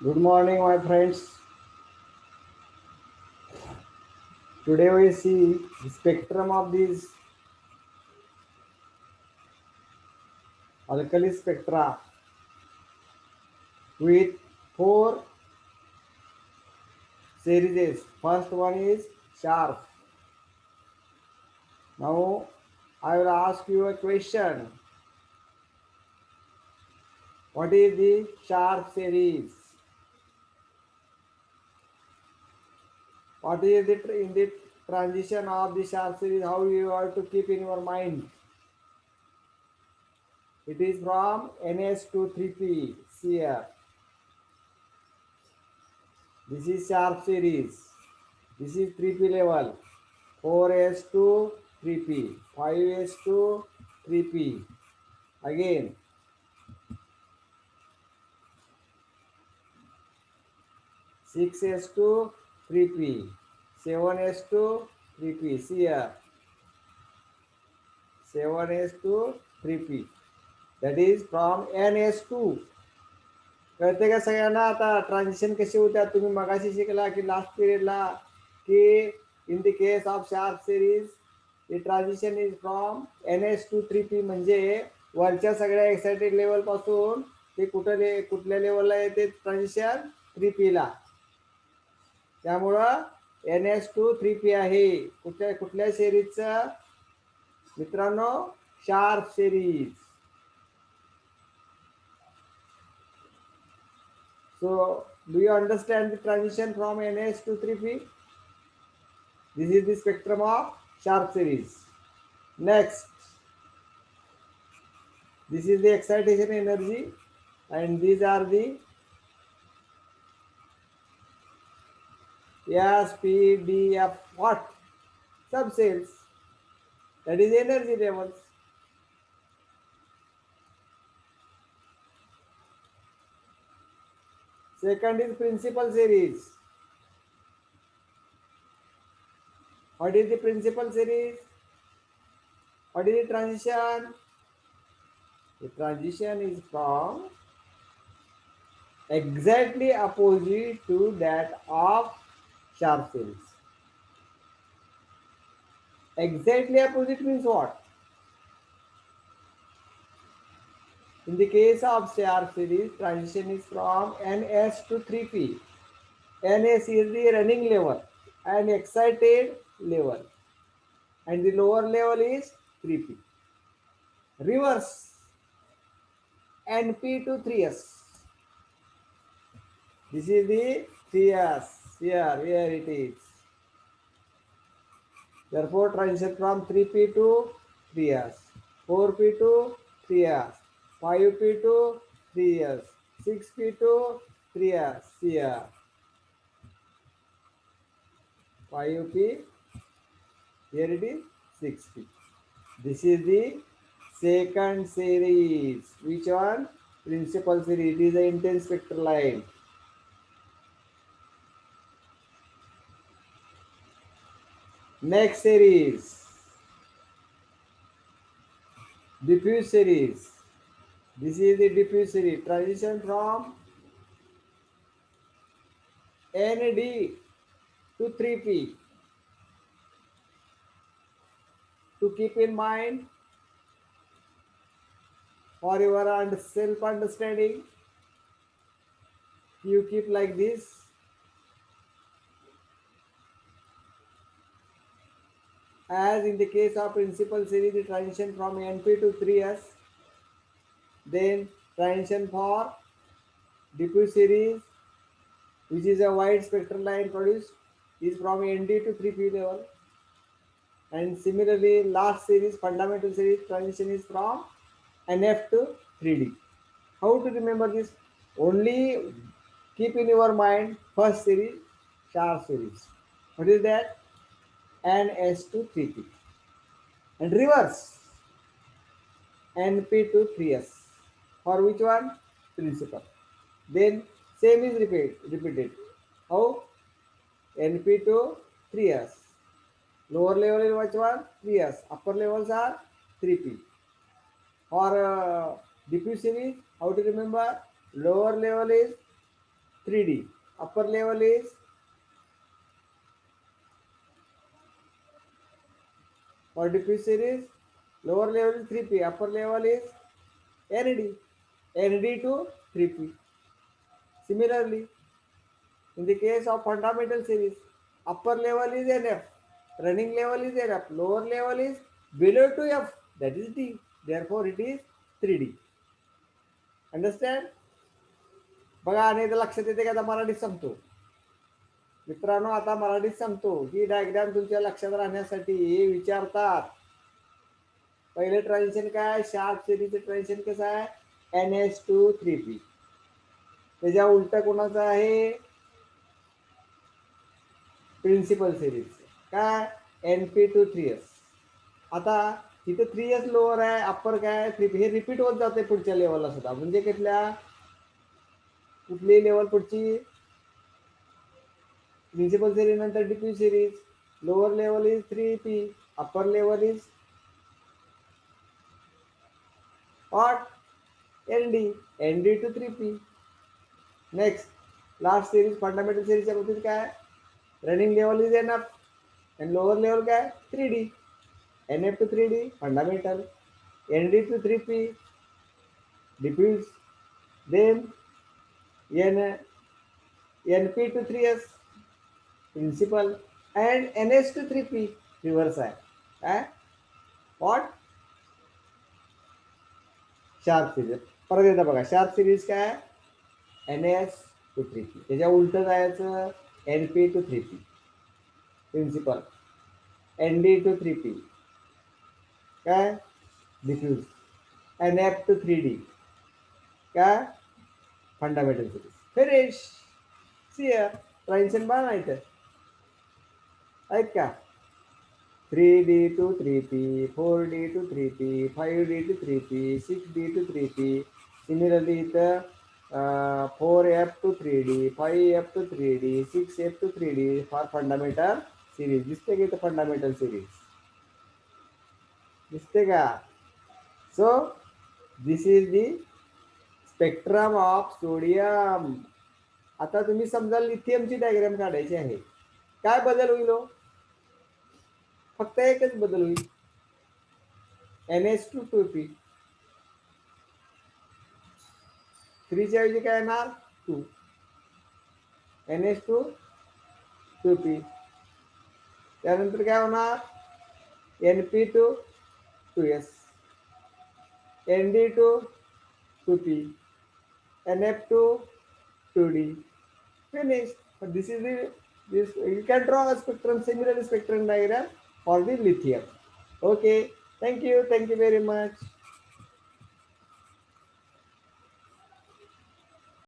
Good morning, my friends. Today we see the spectrum of these alkali spectra with four series. First one is sharp. Now I will ask you a question. What is the sharp series? What is it in the transition of the sharp series? How you have to keep in your mind? It is from NS to 3P. See here. This is sharp series. This is 3P level. 4s to 3p, 5s to 3p, again 6s to 3p, 7s to 3p. See here, 7s to 3p. That is from ns2. कळते का सगळ्यांना? आता transition कशी होत्या तुम्ही मगाशी शिकला की लास्ट पिरियडला की in the case of sharp series the transition is from NS to 3P. म्हणजे वरच्या सगळ्या एक्साइटेड लेवल पासून ते कुठल्या लेवलला येते ट्रान्झिशन 3P ला. त्यामुळं NS टू 3P आहे. कुठल्या सिरीजचं मित्रांनो? Sharp series. So, do you understand the transition from NS to 3P? This is the spectrum of sharp series. Next, this is the excitation energy, and these are the S, P, D, F, what? Subcells. That is energy levels. Second is principal series. What is the principal series? What is the transition? The transition is from exactly opposite to that of sharp series. Exactly opposite means what? In the case of sharp series, transition is from NS to 3P. NS is the running level and excited level, and the lower level is 3P. Reverse, NP to 3S. This is the 3S. Here it is. Therefore, transition from 3P to 3S, 4P to 3S, 5P to 3S, 6P to 3S. Here, 5P, here it is 6P. This is the second series. Which one? Principal series. It is the intense spectral line. Next series, diffuse series. This is the diffuse series. Transition from ND to 3P. To keep in mind for your self understanding, you keep like this. As in the case of principal series, the transition from NP to 3S, then transition for diffuse series, which is a wide spectral line produced, is from ND to 3P level. And similarly, last series, fundamental series, transition is from NF to 3D. How to remember this? Only keep in your mind first series, sharp series. What is that? NS to 3P. And reverse, NP to 3S. For which one? Principal. Then same is repeated. How? NP to 3S. Lower level is which one? 3S. Upper levels are 3P. For diffuse series, how to remember? Lower level is 3D. Upper level is for diffuse series. Lower level is 3p. Upper level is ND. ND to 3p. Similarly, in the case of fundamental series, upper level is NF, running level is NF, lower level is below to F, that is D. Therefore, it is 3D. Understand. बघा आणि एकदा लक्षात येते का? आता मराठीत सांगतो मित्रांनो, आता मराठीत सांगतो. ही डायग्राम तुमच्या लक्षात राहण्यासाठी हे विचारतात. पहिले ट्रान्झिशन काय? शार्प सिरीजचं ट्रान्झिशन कसं आहे? NS2 3p. त्याच्या उलट कोणाचं आहे? Principal series. काय? NP2 3s. आता इथे 3s लोअर आहे, अप्पर काय 3p. हे रिपीट होत जाते पुढच्या लेवलला सुद्धा. म्हणजे कुठली लेवल पुढची? प्रिन्सिपल सिरीज नंतर diffuse series. Lower level is 3p, upper level is what? ND2 3p. Next last series fundamental सिरीजच्या बाबतीत काय? रनिंग लेवल इज NF आणि लोअर लेवल काय? 3D. NF2 3D fundamental, ND2 3p diffuse, then NP2 3s principal and NS2 3p reverse आहे. काय? What? Sharp series. परत एकदा बघा, शार्प सिरीज काय? NS2 3p. त्याच्या उलट जायचं NP2 3p principal, ND2 3p काय? डिफ्यूज, NF2 3D काय? Fundamental series. फिनिश. सिअर ट्रान्झिशन बघा नाही तर आहेत का? 3D2 3p, 4D2 3p, 5D2 3p, 6D2 3p. Similarly इथं 4F2 3D, 5F2 3D, 6F2 3D for fundamental series. दिसते का इथं फंडामेंटल सिरीज? दिसते का? So this is the spectrum of sodium. आता तुम्ही समजा लिथियमची डायग्राम काढायची आहे. काय बदल होईल? फक्त एकच बदल होईल, NH2 2p. 3च्या ऐवजी काय येणार? 2. NH2 2p. त्यानंतर काय होणार? NP2 2s, ND2 2p, NF2 2d. Finished. But this is this you can draw a spectrum, similar spectrum diagram for the lithium. Okay, thank you very much.